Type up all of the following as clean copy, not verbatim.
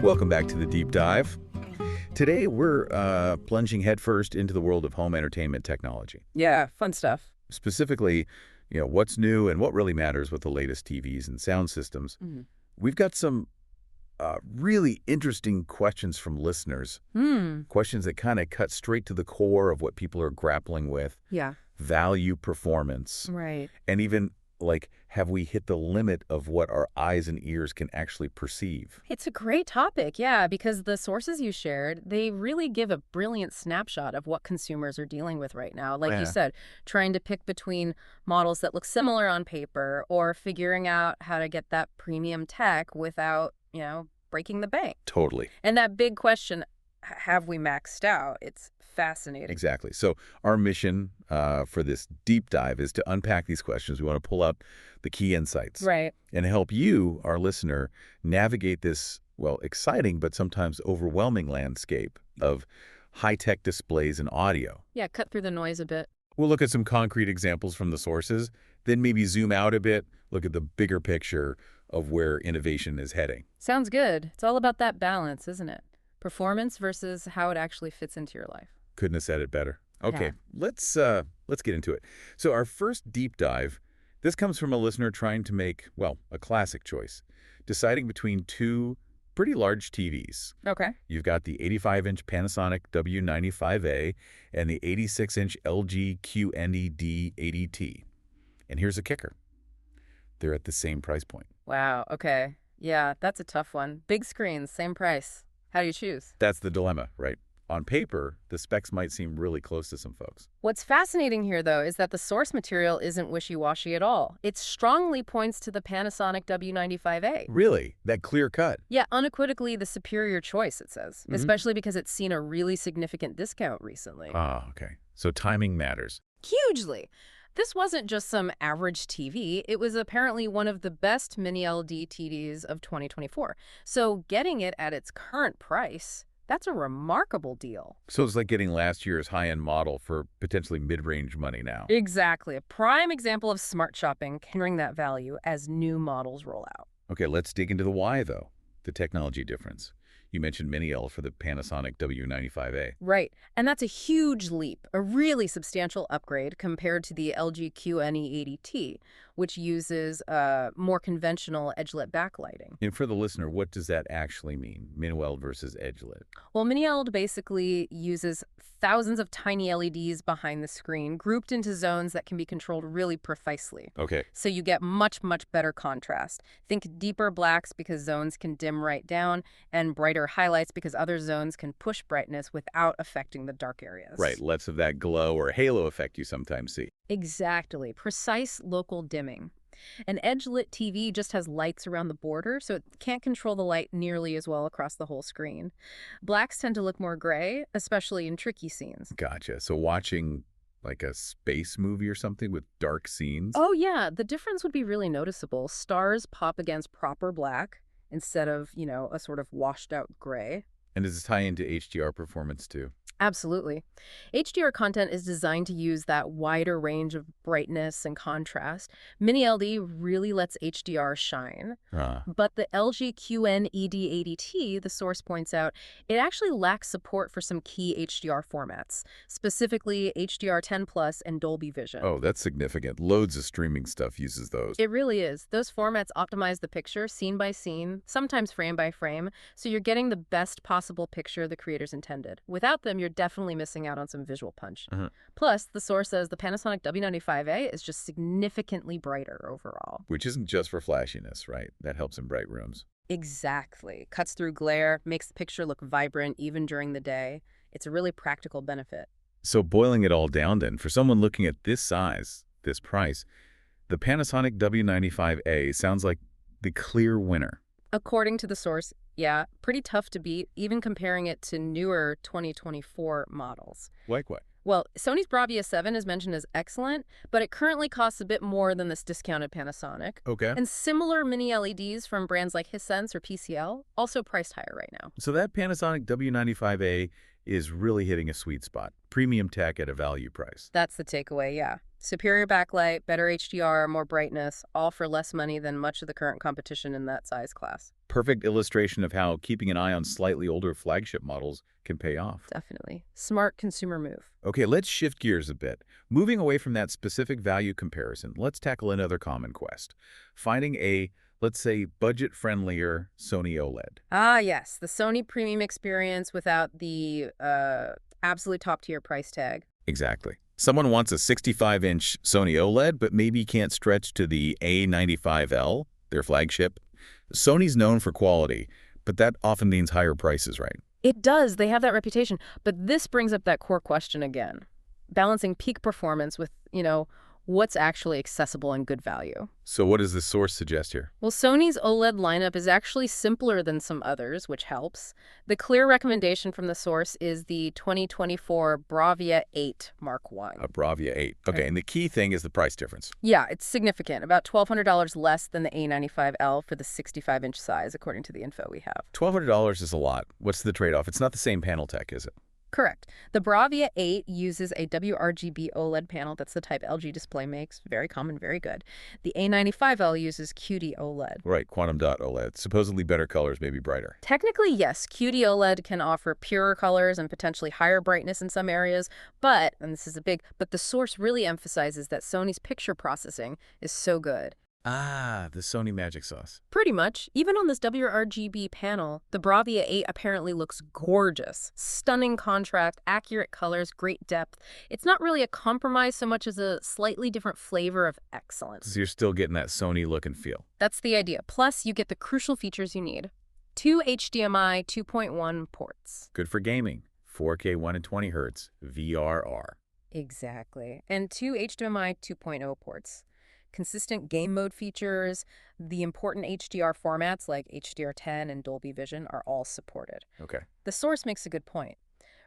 Welcome back to the Deep Dive. Today we're plunging headfirst into the world of home entertainment technology. Yeah, fun stuff. Specifically, what's new and what really matters with the latest TVs and sound systems. We've got some really interesting questions from listeners. Questions that kind of cut straight to the core of what people are grappling with. Yeah. Value, performance. Right. And even, have we hit the limit of what our eyes and ears can actually perceive? It's a great topic, yeah, because the sources you shared, they really give a brilliant snapshot of what consumers are dealing with right now. Like you said, trying to pick between models that look similar on paper or figuring out how to get that premium tech without, breaking the bank. Totally. And that big question, have we maxed out? It's fascinating. Exactly. So our mission for this deep dive is to unpack these questions. We want to pull out the key insights. Right. And help you, our listener, navigate this, exciting but sometimes overwhelming landscape of high-tech displays and audio. Yeah, cut through the noise a bit. We'll look at some concrete examples from the sources, then maybe zoom out a bit, look at the bigger picture of where innovation is heading. Sounds good. It's all about that balance, isn't it? Performance versus how it actually fits into your life. Couldn't have said it better. Okay, Yeah. let's get into it. So our first deep dive, this comes from a listener trying to make, a classic choice, deciding between two pretty large TVs. Okay. You've got the 85-inch Panasonic W95A and the 86-inch LG QNED 80T. And here's a kicker. They're at the same price point. Wow, okay. Yeah, that's a tough one. Big screens, same price. How do you choose? That's the dilemma, right? On paper, the specs might seem really close to some folks. What's fascinating here, though, is that the source material isn't wishy-washy at all. It strongly points to the Panasonic W95A. Really? That clear cut? Yeah, unequivocally the superior choice, it says, especially because it's seen a really significant discount recently. Ah, okay. So timing matters. Hugely. This wasn't just some average TV. It was apparently one of the best mini-LED TVs of 2024. So getting it at its current price, that's a remarkable deal. So it's like getting last year's high-end model for potentially mid-range money now. Exactly. A prime example of smart shopping carrying that value as new models roll out. Okay, let's dig into the why, though. The technology difference. You mentioned Mini-L for the Panasonic W95A. Right. And that's a huge leap, a really substantial upgrade compared to the LG QNE80T, which uses more conventional edge-lit backlighting. And for the listener, what does that actually mean, Mini-L versus edge-lit? Well, Mini-L basically uses thousands of tiny LEDs behind the screen, grouped into zones that can be controlled really precisely. Okay. So you get much, much better contrast. Think deeper blacks because zones can dim right down, and brighter highlights because other zones can push brightness without affecting the dark areas. Right, less of that glow or halo effect you sometimes see. Exactly. Precise local dimming. An edge-lit TV just has lights around the border, so it can't control the light nearly as well across the whole screen. Blacks tend to look more gray, especially in tricky scenes. Gotcha. So watching like a space movie or something with dark scenes? Oh, yeah. The difference would be really noticeable. Stars pop against proper black instead of, a sort of washed-out gray. And does this tie into HDR performance too? Absolutely. HDR content is designed to use that wider range of brightness and contrast. Mini-LD really lets HDR shine. But the LG QNED80T, the source points out, it actually lacks support for some key HDR formats, specifically HDR10+ and Dolby Vision. Oh, that's significant. Loads of streaming stuff uses those. It really is. Those formats optimize the picture scene by scene, sometimes frame by frame, so you're getting the best possible picture the creators intended. Without them, you're definitely missing out on some visual punch. Plus, the source says the Panasonic W95A is just significantly brighter overall. Which isn't just for flashiness, right? That helps in bright rooms. Exactly. Cuts through glare, makes the picture look vibrant even during the day. It's a really practical benefit. So boiling it all down then, for someone looking at this size, this price, the Panasonic W95A sounds like the clear winner. According to the source, yeah, pretty tough to beat, even comparing it to newer 2024 models. Like what? Well, Sony's Bravia 7 is mentioned as excellent, but it currently costs a bit more than this discounted Panasonic. Okay. And similar mini LEDs from brands like Hisense or PCL, also priced higher right now. So that Panasonic W95A is really hitting a sweet spot. Premium tech at a value price. That's the takeaway, yeah. Superior backlight, better HDR, more brightness, all for less money than much of the current competition in that size class. Perfect illustration of how keeping an eye on slightly older flagship models can pay off. Definitely. Smart consumer move. Okay, let's shift gears a bit. Moving away from that specific value comparison, let's tackle another common quest. Finding a, let's say, budget-friendlier Sony OLED. Ah, yes. The Sony premium experience without the absolute top-tier price tag. Exactly. Someone wants a 65-inch Sony OLED, but maybe can't stretch to the A95L, their flagship. Sony's known for quality, but that often means higher prices, right? It does. They have that reputation. But this brings up that core question again. Balancing peak performance with, what's actually accessible and good value. So what does the source suggest here? Well, Sony's OLED lineup is actually simpler than some others, which helps. The clear recommendation from the source is the 2024 Bravia 8 Mark I. A Bravia 8. Okay, and the key thing is the price difference. Yeah, it's significant. About $1,200 less than the A95L for the 65-inch size, according to the info we have. $1,200 is a lot. What's the trade-off? It's not the same panel tech, is it? Correct. The Bravia 8 uses a WRGB OLED panel. That's the type LG Display makes. Very common, very good. The A95L uses QD OLED. Right, quantum dot OLED. Supposedly better colors, maybe brighter. Technically, yes, QD OLED can offer purer colors and potentially higher brightness in some areas, but, and this is but the source really emphasizes that Sony's picture processing is so good. Ah, the Sony magic sauce. Pretty much. Even on this WRGB panel, the Bravia 8 apparently looks gorgeous. Stunning contrast, accurate colors, great depth. It's not really a compromise so much as a slightly different flavor of excellence. So you're still getting that Sony look and feel. That's the idea. Plus, you get the crucial features you need. 2 HDMI 2.1 ports. Good for gaming. 4K 120 Hz, VRR. Exactly. And 2 HDMI 2.0 ports. Consistent game mode features, the important HDR formats like HDR10 and Dolby Vision are all supported. Okay. The source makes a good point.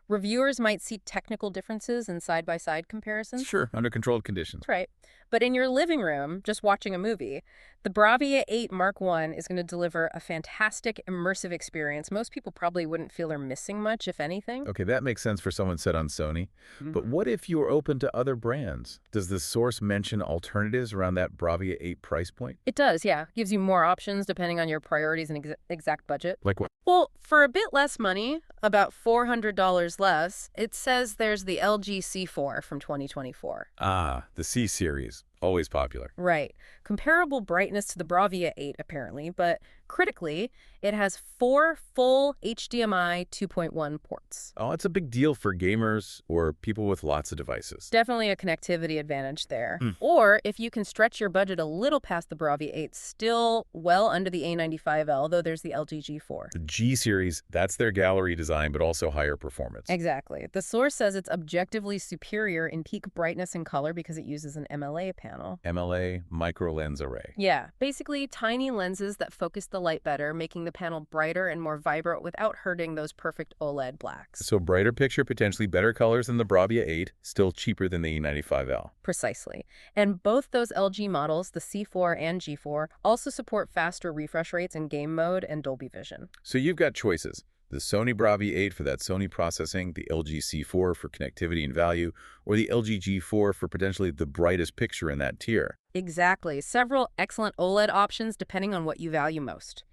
Reviewers might see technical differences in side-by-side comparisons. Sure, under controlled conditions. That's right. But in your living room, just watching a movie, the Bravia 8 Mark I is going to deliver a fantastic, immersive experience. Most people probably wouldn't feel they're missing much, if anything. Okay, that makes sense for someone set on Sony. But what if you were open to other brands? Does the source mention alternatives around that Bravia 8 price point? It does, yeah. Gives you more options depending on your priorities and exact budget. Like what? Well, for a bit less money, about $400 less, it says there's the LG C4 from 2024. Ah, the C series. Always popular. Right. Comparable brightness to the Bravia 8, apparently, but critically, it has 4 full HDMI 2.1 ports. Oh, it's a big deal for gamers or people with lots of devices. Definitely a connectivity advantage there. Or if you can stretch your budget a little past the Bravia 8, still well under the A95L, though there's the LG G4. The G series, that's their gallery design, but also higher performance. Exactly. The source says it's objectively superior in peak brightness and color because it uses an MLA panel. MLA, micro lens array. Yeah, basically tiny lenses that focus the light better, making the panel brighter and more vibrant without hurting those perfect OLED blacks. So brighter picture, potentially better colors than the Bravia 8, still cheaper than the E95L. Precisely. And both those LG models, the C4 and G4, also support faster refresh rates in game mode and Dolby Vision. So you've got choices. The Sony Bravia 8 for that Sony processing, the LG C4 for connectivity and value, or the LG G4 for potentially the brightest picture in that tier. Exactly. Several excellent OLED options depending on what you value most.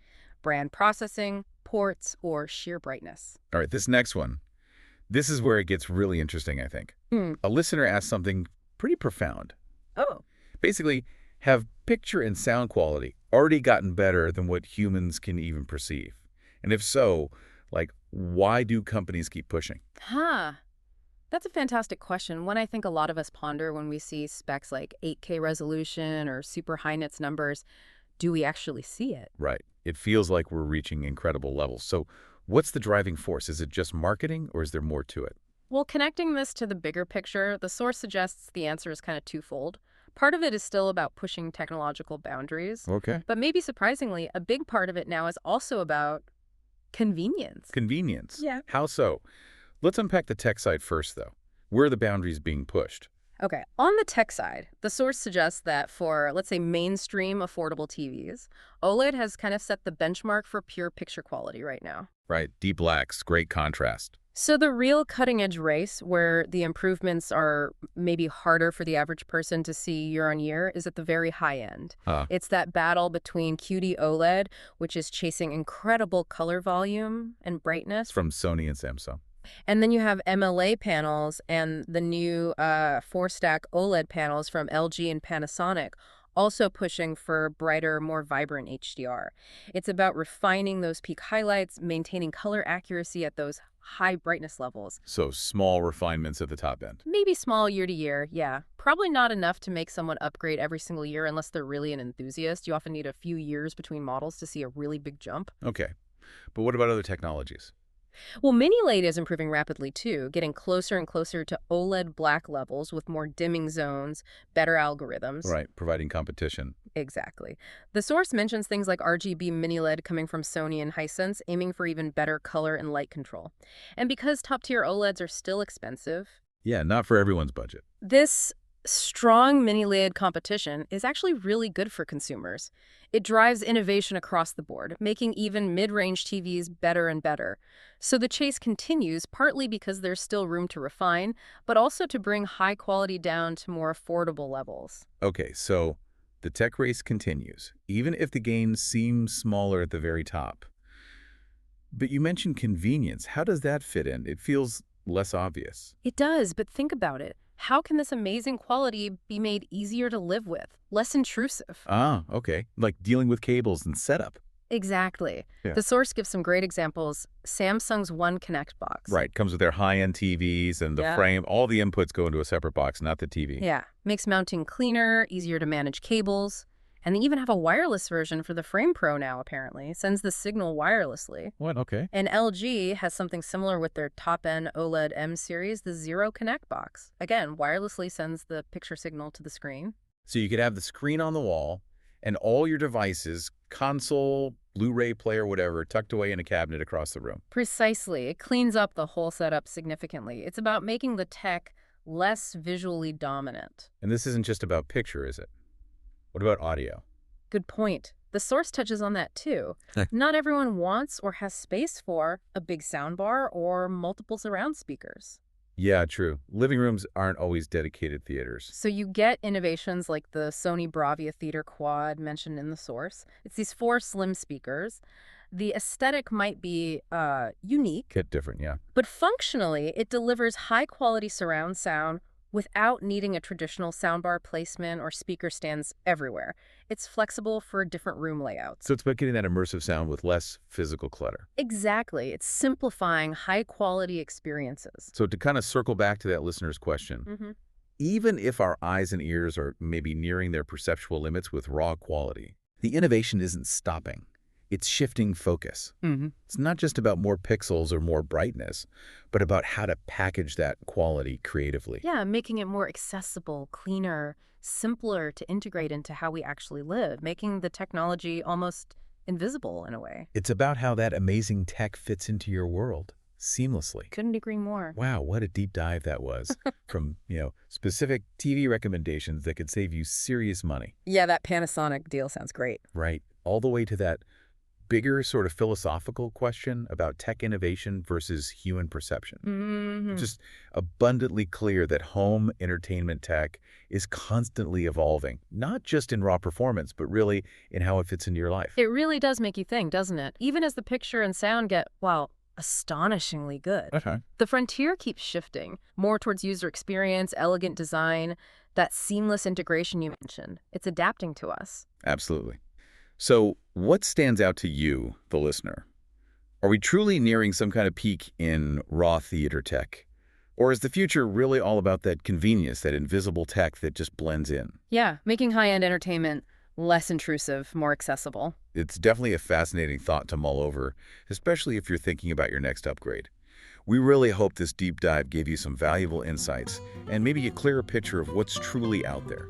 Brand processing, ports, or sheer brightness. All right, this next one. This is where it gets really interesting, I think. A listener asked something pretty profound. Oh. Basically, have picture and sound quality already gotten better than what humans can even perceive? And if so, why do companies keep pushing? That's a fantastic question. One I think a lot of us ponder when we see specs like 8K resolution or super high nits numbers. Do we actually see it? Right. It feels like we're reaching incredible levels. So what's the driving force? Is it just marketing or is there more to it? Well, connecting this to the bigger picture, the source suggests the answer is kind of twofold. Part of it is still about pushing technological boundaries. Okay. But maybe surprisingly, a big part of it now is also about convenience. Convenience? Yeah. How so? Let's unpack the tech side first, though. Where are the boundaries being pushed? Okay, on the tech side, the source suggests that for, let's say, mainstream affordable TVs, OLED has kind of set the benchmark for pure picture quality right now. Right, deep blacks, great contrast. So the real cutting-edge race, where the improvements are maybe harder for the average person to see year on year, is at the very high end. Ah, It's that battle between QD-OLED, which is chasing incredible color volume and it's brightness, from Sony and Samsung. and then you have MLA panels and the new four-stack OLED panels from LG and Panasonic, also pushing for brighter, more vibrant HDR. It's about refining those peak highlights, maintaining color accuracy at those high brightness levels. So small refinements at the top end. Maybe small year to year, yeah. Probably not enough to make someone upgrade every single year unless they're really an enthusiast. You often need a few years between models to see a really big jump. Okay. But what about other technologies? Well, mini LED is improving rapidly too, getting closer and closer to OLED black levels with more dimming zones, better algorithms. Right, providing competition. Exactly. The source mentions things like RGB mini LED coming from Sony and Hisense, aiming for even better color and light control. And because top-tier OLEDs are still expensive, Yeah, not for everyone's budget. this strong mini LED competition is actually really good for consumers. It drives innovation across the board, making even mid-range TVs better and better. So the chase continues, partly because there's still room to refine, but also to bring high quality down to more affordable levels. Okay, so the tech race continues, even if the gains seem smaller at the very top. But you mentioned convenience. How does that fit in? It feels less obvious. It does, but think about it. How can this amazing quality be made easier to live with, less intrusive? Ah, okay. Like dealing with cables and setup. Exactly. Yeah. The source gives some great examples. Samsung's One Connect box. Right, comes with their high-end TVs and the Yeah. frame. All the inputs go into a separate box, not the TV. Yeah. Makes mounting cleaner, easier to manage cables. And they even have a wireless version for the Frame Pro now, apparently. Sends the signal wirelessly. What? Okay. And LG has something similar with their top-end OLED M series, the Zero Connect box. Again, wirelessly sends the picture signal to the screen. So you could have the screen on the wall and all your devices, console, Blu-ray player, whatever, tucked away in a cabinet across the room. Precisely. It cleans up the whole setup significantly. It's about making the tech less visually dominant. And this isn't just about picture, is it? What about audio? Good point. The source touches on that too. Not everyone wants or has space for a big soundbar or multiple surround speakers. Yeah, true. Living rooms aren't always dedicated theaters. So you get innovations like the Sony Bravia Theater Quad mentioned in the source. It's these 4 slim speakers. The aesthetic might be unique, Bit different, yeah. but functionally it delivers high-quality surround sound without needing a traditional soundbar placement or speaker stands everywhere. It's flexible for different room layouts. So it's about getting that immersive sound with less physical clutter. Exactly. It's simplifying high-quality experiences. So to kind of circle back to that listener's question, even if our eyes and ears are maybe nearing their perceptual limits with raw quality, the innovation isn't stopping. It's shifting focus. It's not just about more pixels or more brightness, but about how to package that quality creatively. Yeah, making it more accessible, cleaner, simpler to integrate into how we actually live, making the technology almost invisible in a way. It's about how that amazing tech fits into your world seamlessly. Couldn't agree more. Wow, what a deep dive that was. From, specific TV recommendations that could save you serious money. Yeah, that Panasonic deal sounds great. Right. All the way to that bigger sort of philosophical question about tech innovation versus human perception. Just abundantly clear that home entertainment tech is constantly evolving, not just in raw performance, but really in how it fits into your life. It really does make you think, doesn't it? Even as the picture and sound get, well, astonishingly good. Okay. The frontier keeps shifting, more towards user experience, elegant design, that seamless integration you mentioned. It's adapting to us. Absolutely. So what stands out to you, the listener? Are we truly nearing some kind of peak in raw theater tech? Or is the future really all about that convenience, that invisible tech that just blends in? Yeah, making high-end entertainment less intrusive, more accessible. It's definitely a fascinating thought to mull over, especially if you're thinking about your next upgrade. We really hope this deep dive gave you some valuable insights and maybe a clearer picture of what's truly out there.